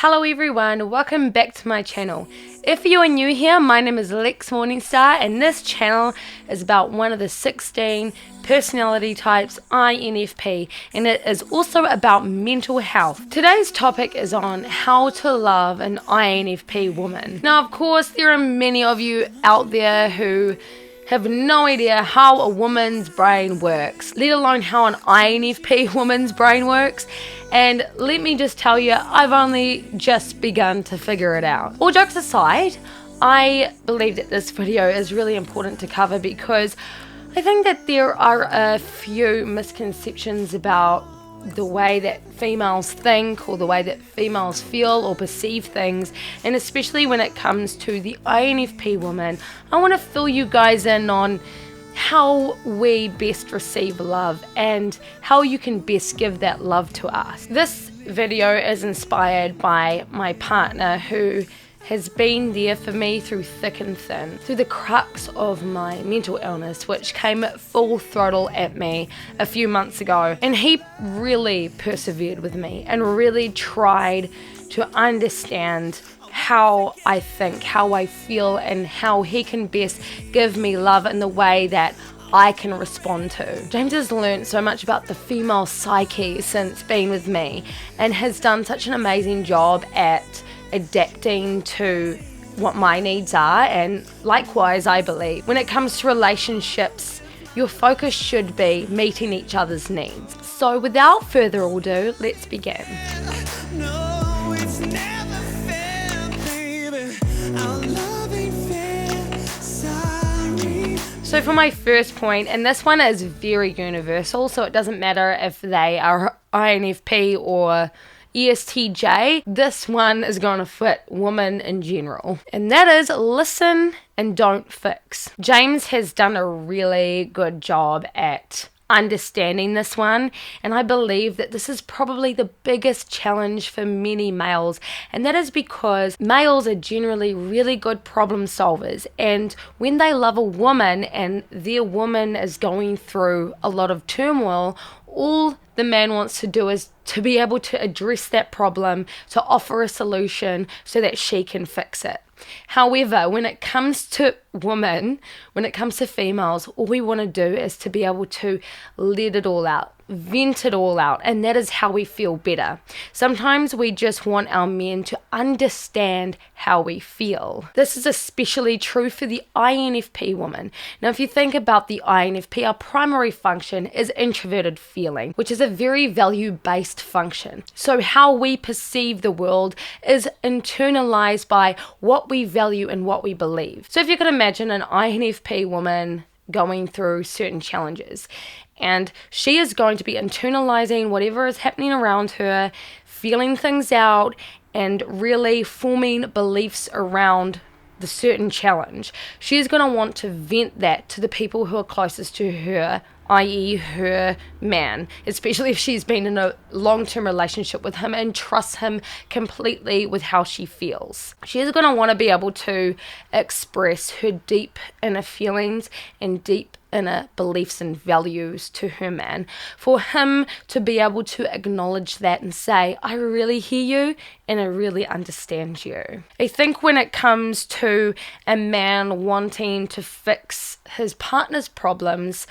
Hello everyone, welcome back to my channel. If you are new here, my name is Lex Morningstar and this channel is about one of the 16 personality types, INFP, and it is also about mental health. Today's topic is on how to love an INFP woman. Now of course there are many of you out there who have no idea how a woman's brain works, let alone how an INFP woman's brain works. And let me just tell you, I've only just begun to figure it out. All jokes aside, I believe that this video is really important to cover because I think that there are a few misconceptions about the way that females think or the way that females feel or perceive things, and especially when it comes to the INFP woman. I want to fill you guys in on how we best receive love and how you can best give that love to us. This video is inspired by my partner who has been there for me through thick and thin, through the crux of my mental illness, which came at full throttle at me a few months ago. And he really persevered with me and really tried to understand how I think, how I feel, and how he can best give me love in the way that I can respond to. James has learned so much about the female psyche since being with me and has done such an amazing job at adapting to what my needs are, and likewise I believe when it comes to relationships your focus should be meeting each other's needs. So without further ado, let's begin. No, it's never fair, baby. Our love ain't fair. Sorry. So for my first point, and this one is very universal, so it doesn't matter if they are INFP or ESTJ, this one is going to fit women in general, and that is listen and don't fix. James has done a really good job at understanding this one, and I believe that this is probably the biggest challenge for many males, and that is because males are generally really good problem solvers, and when they love a woman and their woman is going through a lot of turmoil, all the man wants to do is to be able to address that problem, to offer a solution so that she can fix it. However, when it comes to women, when it comes to females, all we want to do is to be able to let it all out, vent it all out, and that is how we feel better. Sometimes we just want our men to understand how we feel. This is especially true for the INFP woman. Now, if you think about the INFP, our primary function is introverted feeling, which is a very value-based function. So how we perceive the world is internalized by what we value and what we believe. So if you could imagine an INFP woman going through certain challenges, and she is going to be internalizing whatever is happening around her, feeling things out, and really forming beliefs around the certain challenge. She is going to want to vent that to the people who are closest to her, i.e. her man, especially if she's been in a long-term relationship with him and trusts him completely with how she feels. She is going to want to be able to express her deep inner feelings and deep inner beliefs and values to her man, for him to be able to acknowledge that and say, I really hear you and I really understand you. I think when it comes to a man wanting to fix his partner's problems,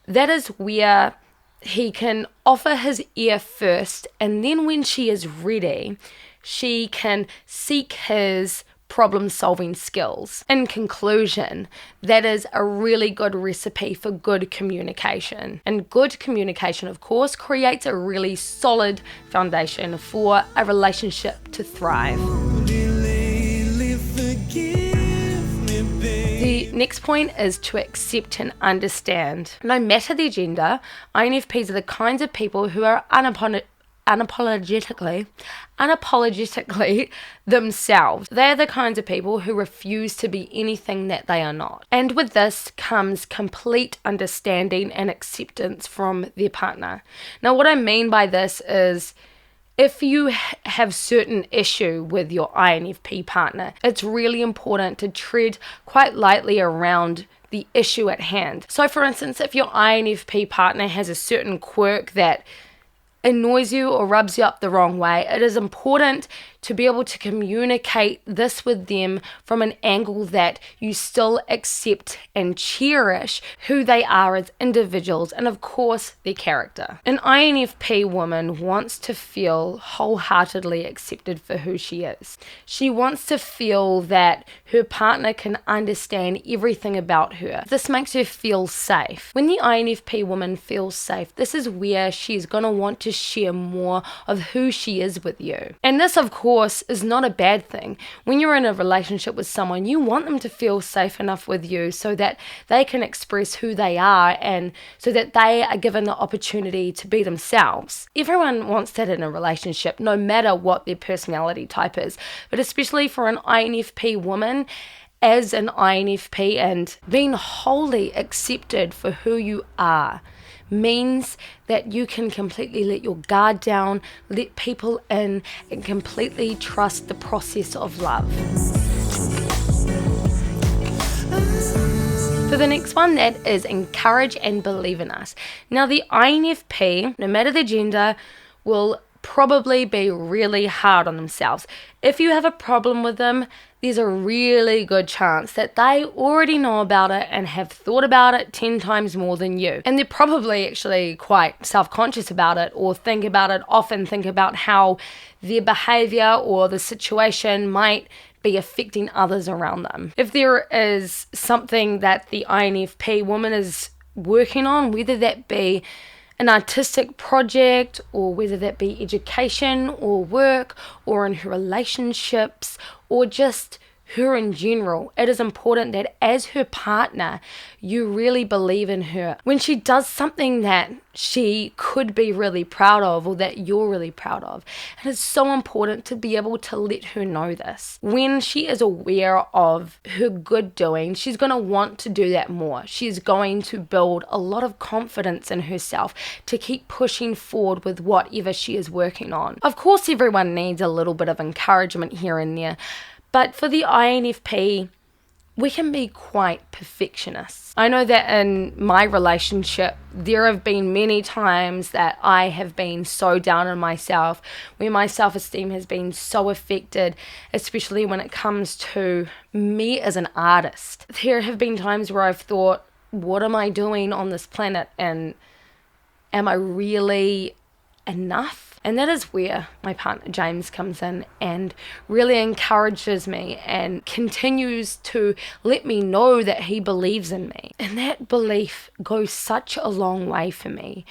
that is where he can offer his ear first, and then when she is ready, she can seek his problem-solving skills. In conclusion, that is a really good recipe for good communication. And good communication, of course, creates a really solid foundation for a relationship to thrive. The next point is to accept and understand. No matter their gender, INFPs are the kinds of people who are unapologetically themselves. They're the kinds of people who refuse to be anything that they are not. And with this comes complete understanding and acceptance from their partner. Now, what I mean by this is, if you have certain issue with your INFP partner, it's really important to tread quite lightly around the issue at hand. So for instance, if your INFP partner has a certain quirk that annoys you or rubs you up the wrong way, it is important to be able to communicate this with them from an angle that you still accept and cherish who they are as individuals and, of course, their character. An INFP woman wants to feel wholeheartedly accepted for who she is. She wants to feel that her partner can understand everything about her. This makes her feel safe. When the INFP woman feels safe, this is where she's going to want to share more of who she is with you. And this, of course, is not a bad thing. When you're in a relationship with someone, you want them to feel safe enough with you so that they can express who they are and so that they are given the opportunity to be themselves. Everyone wants that in a relationship, no matter what their personality type is. But especially for an INFP woman, as an INFP and being wholly accepted for who you are means that you can completely let your guard down, let people in, and completely trust the process of love. For the next one, that is encourage and believe in us. Now, the INFP, no matter their gender, will probably be really hard on themselves. If you have a problem with them, there's a really good chance that they already know about it and have thought about it 10 times more than you. And they're probably actually quite self-conscious about it or often think about how their behavior or the situation might be affecting others around them. If there is something that the INFP woman is working on, whether that be an artistic project or whether that be education or work or in her relationships or just her in general, it is important that as her partner, you really believe in her. When she does something that she could be really proud of or that you're really proud of, it is so important to be able to let her know this. When she is aware of her good doing, she's going to want to do that more. She's going to build a lot of confidence in herself to keep pushing forward with whatever she is working on. Of course, everyone needs a little bit of encouragement here and there, but for the INFP, we can be quite perfectionists. I know that in my relationship, there have been many times that I have been so down on myself, where my self-esteem has been so affected, especially when it comes to me as an artist. There have been times where I've thought, what am I doing on this planet, and am I really enough? And that is where my partner James comes in and really encourages me and continues to let me know that he believes in me. And that belief goes such a long way for me.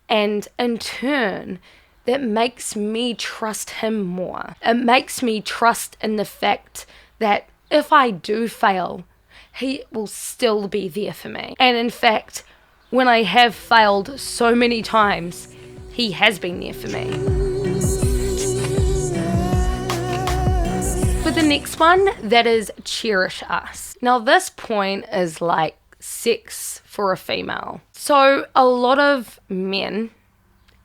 And in turn, that makes me trust him more. It makes me trust in the fact that if I do fail, he will still be there for me. And in fact, when I have failed so many times, he has been there for me. For the next one, that is cherish us. Now this point is like sex for a female. So a lot of men,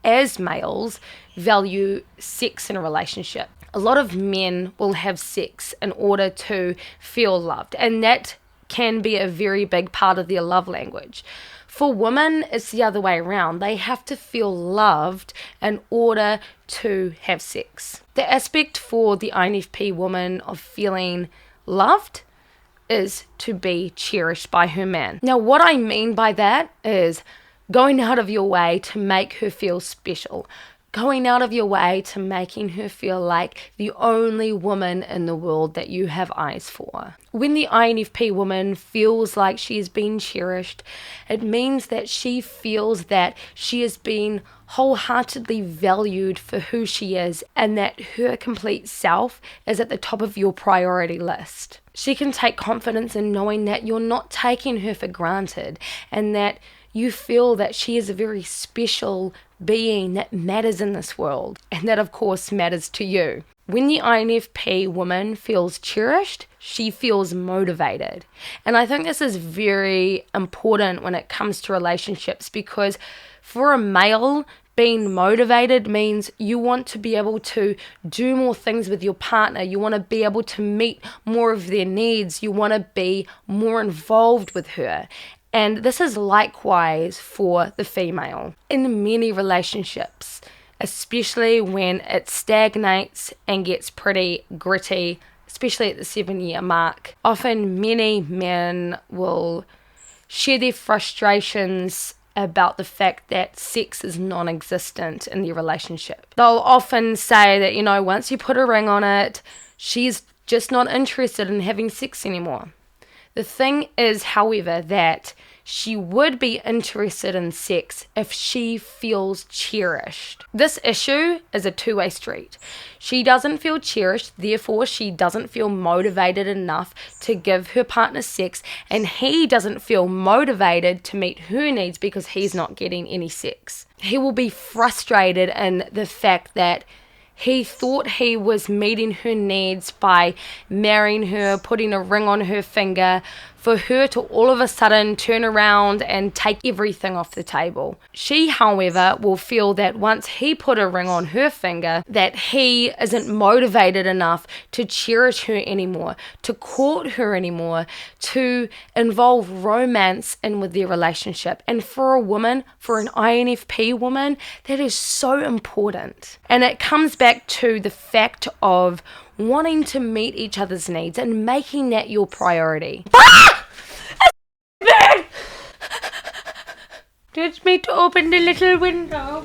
as males, value sex in a relationship. A lot of men will have sex in order to feel loved, and that can be a very big part of their love language. For women, it's the other way around. They have to feel loved in order to have sex. The aspect for the INFP woman of feeling loved is to be cherished by her man. Now, what I mean by that is going out of your way to make her feel special, going out of your way to making her feel like the only woman in the world that you have eyes for. When the INFP woman feels like she is being cherished, it means that she feels that she is being wholeheartedly valued for who she is and that her complete self is at the top of your priority list. She can take confidence in knowing that you're not taking her for granted and that you feel that she is a very special being that matters in this world, and that of course matters to you. When the INFP woman feels cherished, she feels motivated. And I think this is very important when it comes to relationships, because for a male, being motivated means you want to be able to do more things with your partner. You want to be able to meet more of their needs. You want to be more involved with her. And this is likewise for the female. In many relationships, especially when it stagnates and gets pretty gritty, especially at the 7-year mark. Often many men will share their frustrations about the fact that sex is non-existent in their relationship. They'll often say that, once you put a ring on it, she's just not interested in having sex anymore. The thing is, however, that she would be interested in sex if she feels cherished. This issue is a two-way street. She doesn't feel cherished, therefore she doesn't feel motivated enough to give her partner sex, and he doesn't feel motivated to meet her needs because he's not getting any sex. He will be frustrated in the fact that he thought he was meeting her needs by marrying her, putting a ring on her finger, for her to all of a sudden turn around and take everything off the table. She, however, will feel that once he put a ring on her finger, that he isn't motivated enough to cherish her anymore, to court her anymore, to involve romance in with their relationship. And for a woman, for an INFP woman, that is so important. And it comes back to the fact of wanting to meet each other's needs and making that your priority. Teach me to open the little window.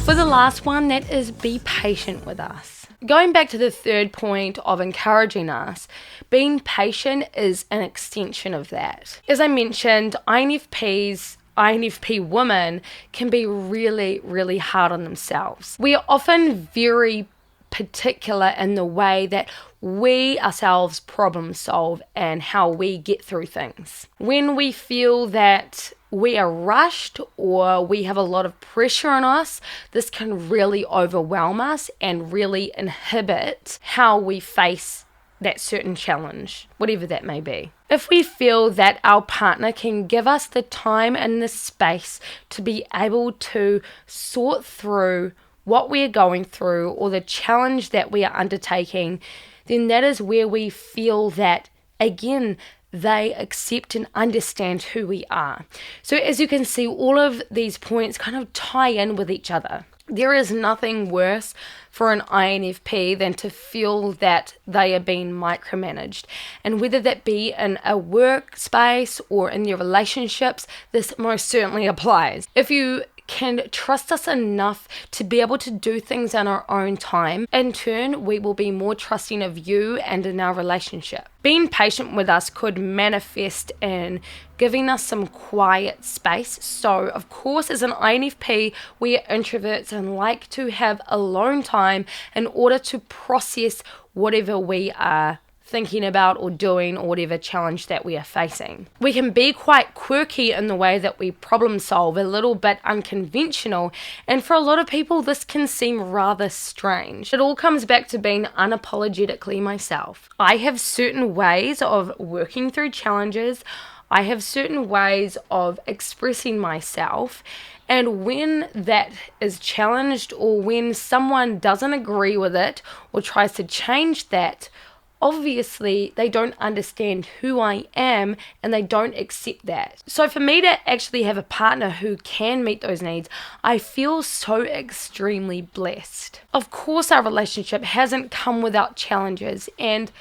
For the last one, that is be patient with us. Going back to the third point of encouraging us, being patient is an extension of that. As I mentioned, INFP women can be really, really hard on themselves. We are often very particular in the way that we ourselves problem solve and how we get through things. When we feel that we are rushed or we have a lot of pressure on us, this can really overwhelm us and really inhibit how we face that certain challenge, whatever that may be. If we feel that our partner can give us the time and the space to be able to sort through what we're going through or the challenge that we are undertaking, then that is where we feel that, again, they accept and understand who we are. So as you can see, all of these points kind of tie in with each other. There is nothing worse for an INFP than to feel that they are being micromanaged. And whether that be in a workspace or in your relationships, this most certainly applies. If you can trust us enough to be able to do things in our own time, in turn, we will be more trusting of you and in our relationship. Being patient with us could manifest in giving us some quiet space. So, of course, as an INFP, we are introverts and like to have alone time in order to process whatever we are thinking about or doing or whatever challenge that we are facing. We can be quite quirky in the way that we problem solve, a little bit unconventional, and for a lot of people this can seem rather strange. It all comes back to being unapologetically myself. I have certain ways of working through challenges. I have certain ways of expressing myself, and when that is challenged or when someone doesn't agree with it or tries to change that, obviously they don't understand who I am and they don't accept that. So for me to actually have a partner who can meet those needs, I feel so extremely blessed. Of course, our relationship hasn't come without challenges, and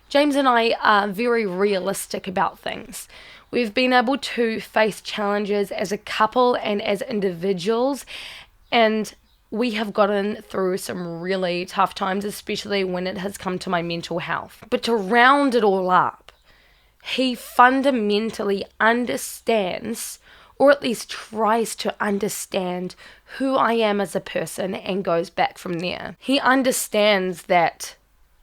James and I are very realistic about things. We've been able to face challenges as a couple and as individuals, and we have gotten through some really tough times, especially when it has come to my mental health. But to round it all up, he fundamentally understands, or at least tries to understand, who I am as a person and goes back from there. He understands that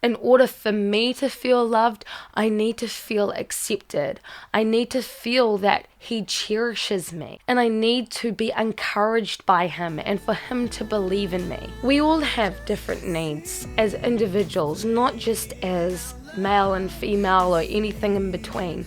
in order for me to feel loved, I need to feel accepted. I need to feel that he cherishes me. And I need to be encouraged by him and for him to believe in me. We all have different needs as individuals, not just as male and female or anything in between.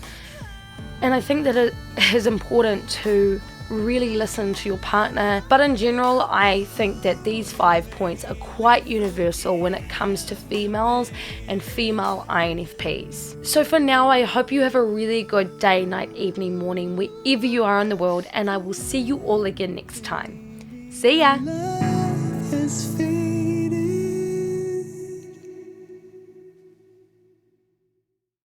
And I think that it is important to really listen to your partner. But in general, I think that these 5 points are quite universal when it comes to females and female INFPs. So for now, I hope you have a really good day, night, evening, morning, wherever you are in the world, and I will see you all again next time. See ya! Love has failed.